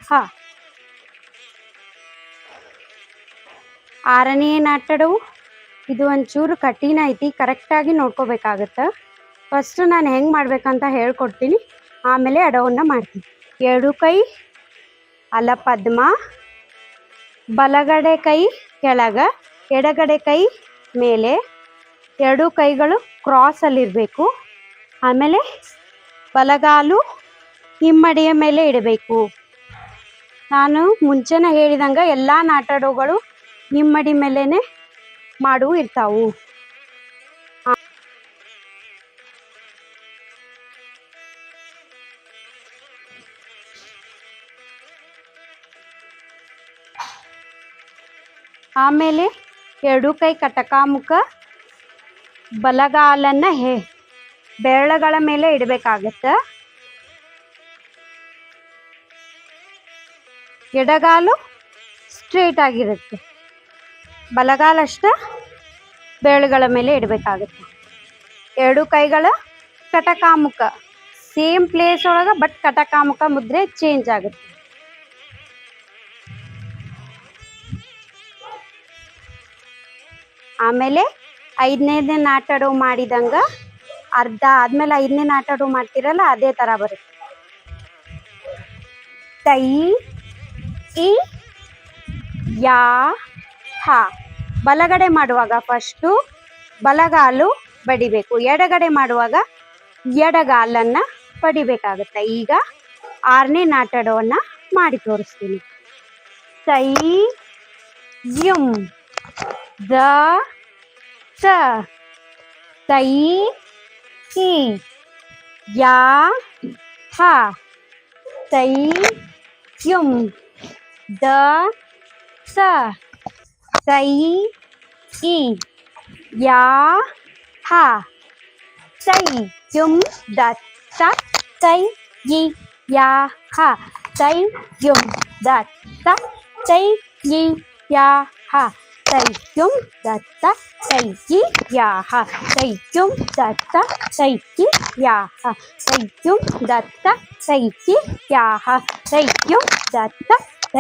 ಹ. ಆರನೇ ನಾಟಡವು ಇದು ಒಂಚೂರು ಕಠಿಣ ಐತಿ, ಕರೆಕ್ಟಾಗಿ ನೋಡ್ಕೋಬೇಕಾಗತ್ತೆ. ಫಸ್ಟು ನಾನು ಹೆಂಗೆ ಮಾಡ್ಬೇಕಂತ ಹೇಳ್ಕೊಡ್ತೀನಿ, ಆಮೇಲೆ ಅಡವನ್ನು ಮಾಡ್ತೀನಿ. ಎರಡು ಕೈ ಅಲಪದ್ಮ, ಬಲಗಡೆ ಕೈ ಕೆಳಗ, ಎಡಗಡೆ ಕೈ ಮೇಲೆ, ಎರಡು ಕೈಗಳು ಕ್ರಾಸಲ್ಲಿರಬೇಕು. ಆಮೇಲೆ ಬಲಗಾಲು ಹಿಮ್ಮಡಿಯ ಮೇಲೆ ಇಡಬೇಕು. ನಾನು ಮುಂಚೆನೇ ಹೇಳಿದಂಗೆ ಎಲ್ಲ ನಾಟಡಗಳು ಹಿಮ್ಮಡಿ ಮೇಲೇ ಮಾಡುವ ಇರ್ತಾವು. ಆಮೇಲೆ ಎರಡು ಕೈ ಕಟಕಾಮುಖ, ಬಲಗಾಲನ್ನು ಬೆರಳುಗಳ ಮೇಲೆ ಇಡಬೇಕಾಗತ್ತೆ. ಎಡಗಾಲು ಸ್ಟ್ರೇಟ್ ಆಗಿರುತ್ತೆ, ಬಲಗಾಲ ಅಷ್ಟೇ ಬೆರಳುಗಳ ಮೇಲೆ ಇಡಬೇಕಾಗುತ್ತೆ. ಎರಡು ಕೈಗಳ ಕಟಕಾಮುಖ ಸೇಮ್ ಪ್ಲೇಸ್ ಒಳಗೆ, ಬಟ್ ಕಟಕಾಮುಖ ಮುದ್ರೆ ಚೇಂಜ್ ಆಗುತ್ತೆ. ಆಮೇಲೆ ಐದನೇ ನಾಟಡು ಮಾಡಿದಂಗೆ ಅರ್ಧ ಆದ್ಮೇಲೆ ಐದನೇ ನಾಟಡು ಮಾಡ್ತಿರಲ್ಲ, ಅದೇ ಥರ ಬರುತ್ತೆ. ತೈ ಇ ಯಾ ಹ. ಬಲಗಡೆ ಮಾಡುವಾಗ ಫಸ್ಟು ಬಲಗಾಲು ಬಡಿಬೇಕು, ಎಡಗಡೆ ಮಾಡುವಾಗ ಎಡಗಾಲನ್ನು ಬಡಿಬೇಕಾಗುತ್ತೆ. ಈಗ ಆರನೇ ನಾಟಡವನ್ನು ಮಾಡಿ ತೋರಿಸ್ತೀನಿ. ತೈ ಯುಂ ದ ಸ, ತೈ ಇ ಯಾ ಹ, ತೈ ಯುಂ ದ ಸ, ತೈ ಇ ಯಾ ಹ, ತೈ ಯುಂ ದ ಸ, ತೈ ಇ ಯಾ ಹ, ತೈ ಯುಂ ದ ಸ, ತೈ ಇ ಯಾ ಹ, ತೈ ಯುಂ ದ ಸ, ತೈ ಇ ಯಾ ಹ, ತೈ ಯುಂ ದ ಸ, ತೈ ಇ ಯಾ ಹ, ತೈ ಯುಂ ದ ಸ, ತೈ ಇ ಯಾ ಹ, ತೈ ಯುಂ ದ ಸ,